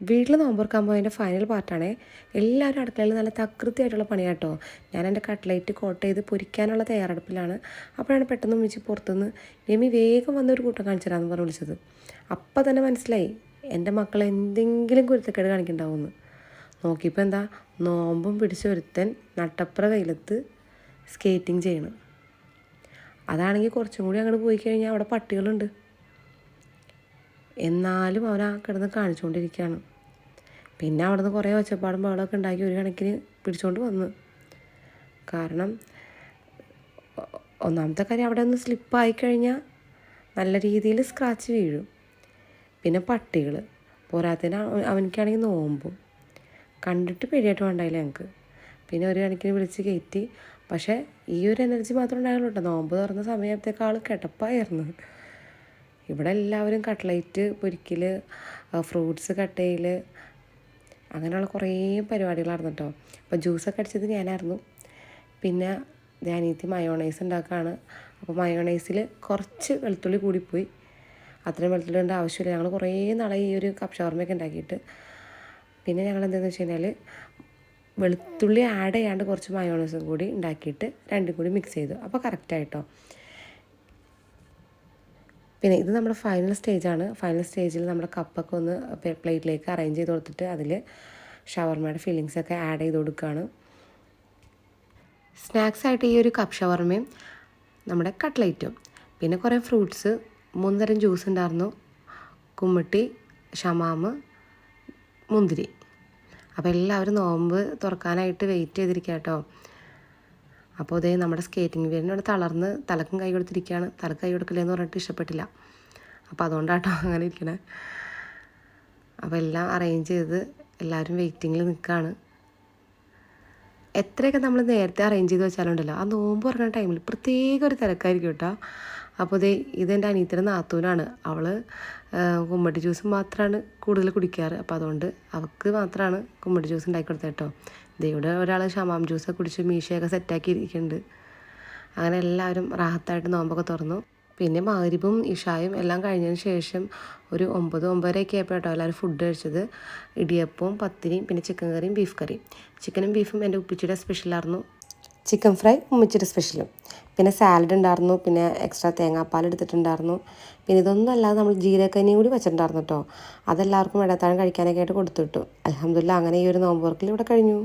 വീട്ടിൽ നോമ്പുറക്കുമ്പോൾ അതിൻ്റെ ഫൈനൽ പാർട്ടാണേ. എല്ലാവരും അടുക്കളയിൽ നല്ല തകൃതിയായിട്ടുള്ള പണിയാട്ടോ. ഞാൻ എൻ്റെ കട്ട്ലേറ്റ് കോട്ട് ചെയ്ത് പൊരിക്കാനുള്ള തയ്യാറെടുപ്പിലാണ്. അപ്പോഴാണ് പെട്ടെന്ന് വിളിച്ച് പുറത്തുനിന്ന് രമി വേഗം വന്നൊരു കൂട്ടം കാണിച്ചു തരാമെന്ന് പറഞ്ഞ് വിളിച്ചത്. അപ്പം തന്നെ മനസ്സിലായി എൻ്റെ മക്കൾ എന്തെങ്കിലും കുരുത്തക്കേട് കാണിക്കുന്നുണ്ടാവുമെന്ന്. നോക്കിയപ്പോൾ എന്താ, നോമ്പും പിടിച്ച ഒരുത്തൻ നട്ടപ്ര വെയിലത്ത് സ്കേറ്റിംഗ് ചെയ്യണം. അതാണെങ്കിൽ കുറച്ചും കൂടി അങ്ങോട്ട് പോയി കഴിഞ്ഞാൽ അവിടെ പട്ടികളുണ്ട്. എന്നാലും അവൻ ആ കിടന്ന് കാണിച്ചുകൊണ്ടിരിക്കുകയാണ്. പിന്നെ അവിടെ നിന്ന് കുറേ ഒച്ചപ്പാടും ബഹളമൊക്കെ ഉണ്ടാക്കി ഒരു കണക്കിന് പിടിച്ചുകൊണ്ട് വന്ന്. കാരണം ഒന്നാമത്തെ കാര്യം, അവിടെ ഒന്ന് സ്ലിപ്പായി കഴിഞ്ഞാൽ നല്ല രീതിയിൽ സ്ക്രാച്ച് വീഴും. പിന്നെ പട്ടികൾ പോരാത്തതിന് അവനക്കാണെങ്കിൽ നോമ്പും കണ്ടിട്ട് പേടിയായിട്ട് വേണ്ടായില്ല ഞങ്ങൾക്ക്. പിന്നെ ഒരു കണക്കിന് വിളിച്ച് കയറ്റി. പക്ഷേ ഈ ഒരു എനർജി മാത്രം ഉണ്ടായുള്ളൂ കേട്ടോ. നോമ്പ് തുറന്ന സമയത്തേക്കാൾ കിടപ്പായിരുന്നു. ഇവിടെ എല്ലാവരും കട്ട്ലേറ്റ് പൊരിക്കൽ, ഫ്രൂട്ട്സ് കട്ട് ചെയ്യൽ, അങ്ങനെയുള്ള കുറേ പരിപാടികളായിരുന്നു കേട്ടോ. അപ്പോൾ ജ്യൂസൊക്കെ അടിച്ചത് ഞാനായിരുന്നു. പിന്നെ ധ്യാനീത്തി മയോണൈസ് ഉണ്ടാക്കുകയാണ്. അപ്പോൾ മയോണൈസിൽ കുറച്ച് വെളുത്തുള്ളി കൂടിപ്പോയി. അത്രയും വെളുത്തുള്ളി ഉണ്ട് ആവശ്യമില്ല. ഞങ്ങൾ കുറേ നാളെ ഈ ഒരു കപ്പ് ഷവർമയൊക്കെ ഉണ്ടാക്കിയിട്ട്. പിന്നെ ഞങ്ങൾ എന്താണെന്ന് വെച്ച് കഴിഞ്ഞാൽ വെളുത്തുള്ളി ആഡ് ചെയ്യാണ്ട് കുറച്ച് മയോണൈസും കൂടി ഉണ്ടാക്കിയിട്ട് രണ്ടും കൂടി മിക്സ് ചെയ്തു. അപ്പോൾ കറക്റ്റായിട്ടോ. പിന്നെ ഇത് നമ്മുടെ ഫൈനൽ സ്റ്റേജാണ്. ഫൈനൽ സ്റ്റേജിൽ നമ്മുടെ കപ്പൊക്കെ ഒന്ന് പ്ലേറ്റിലേക്ക് അറേഞ്ച് ചെയ്ത് കൊടുത്തിട്ട് അതിൽ ഷവർമയുടെ ഫില്ലിങ്സൊക്കെ ആഡ് ചെയ്ത് കൊടുക്കുകയാണ്. സ്നാക്സായിട്ട് ഈ ഒരു കപ്പ് ഷവർമയും നമ്മുടെ കട്ട്ലേറ്റും പിന്നെ കുറേ ഫ്രൂട്ട്സ്, 3 തരം ജ്യൂസ് ഉണ്ടായിരുന്നു. കുമ്മിട്ടി, ഷമാമ്, മുന്തിരി. അപ്പോൾ എല്ലാവരും നോമ്പ് തുറക്കാനായിട്ട് വെയിറ്റ് ചെയ്തിരിക്കുക കേട്ടോ. അപ്പോൾ ഇതേ നമ്മുടെ സ്കേറ്റിംഗ് വീടിനോട് തളർന്ന് തലക്കും കൈ കൊടുത്തിരിക്കുകയാണ്. തലക്ക് കൈ കൊടുക്കില്ലെന്ന് പറഞ്ഞിട്ട് ഇഷ്ടപ്പെട്ടില്ല. അപ്പോൾ അതുകൊണ്ടാട്ടോ അങ്ങനെ ഇരിക്കണേ. അപ്പോൾ എല്ലാം അറേഞ്ച് ചെയ്ത് എല്ലാവരും വെയിറ്റിങ്ങിൽ നിൽക്കുകയാണ്. എത്രയൊക്കെ നമ്മൾ നേരത്തെ അറേഞ്ച് ചെയ്ത് വെച്ചാലുണ്ടല്ലോ, ആ നോമ്പ് പറഞ്ഞ ടൈമിൽ പ്രത്യേക ഒരു തിരക്കായിരിക്കും കേട്ടോ. അപ്പോൾ ഇതെൻ്റെ അനിയത്തിയുടെ നാത്തൂനാണ്. അവൾ കുമ്മട്ടി ജ്യൂസ് മാത്രമാണ് കൂടുതൽ കുടിക്കാറ്. അപ്പോൾ അതുകൊണ്ട് അവൾക്ക് മാത്രമാണ് കുമ്മട്ടി ജ്യൂസ് ഉണ്ടാക്കി കൊടുത്തത് കേട്ടോ. ഇവിടെ ഒരാൾ ഷമാം ജ്യൂസൊക്കെ കുടിച്ച് മീശയൊക്കെ സെറ്റാക്കി ഇരിക്കുന്നുണ്ട്. അങ്ങനെ എല്ലാവരും റാഹത്തായിട്ട് നോമ്പൊക്കെ തുറന്നു. പിന്നെ മഗ്‌രിബും ഇഷായും എല്ലാം കഴിഞ്ഞതിന് ശേഷം ഒരു 9-9:30 ആയപ്പോൾ കേട്ടോ എല്ലാവരും ഫുഡ് കഴിച്ചത്. ഇടിയപ്പവും പത്തിരിയും പിന്നെ ചിക്കൻ കറിയും ബീഫ് കറിയും. ചിക്കനും ബീഫും എൻ്റെ ഉപ്പിച്ചിയുടെ സ്പെഷ്യലായിരുന്നു. Chicken fry ഉമ്മിച്ചിയുടെ സ്പെഷ്യലും. പിന്നെ സാലഡ് ഉണ്ടായിരുന്നു. പിന്നെ എക്സ്ട്രാ തേങ്ങാപ്പാൽ എടുത്തിട്ടുണ്ടായിരുന്നു. പിന്നെ ഇതൊന്നും അല്ലാതെ നമ്മൾ ജീരകക്കഞ്ഞിയും കൂടി വെച്ചിട്ടുണ്ടായിരുന്നു കേട്ടോ. അതെല്ലാവർക്കും ഇടത്താഴം കഴിക്കാനൊക്കെ ആയിട്ട് കൊടുത്തു വിട്ടു. അൽഹംദുലില്ലാ അങ്ങനെ ഈ ഒരു നോമ്പ് തുറക്കൽ ഇവിടെ കഴിഞ്ഞു.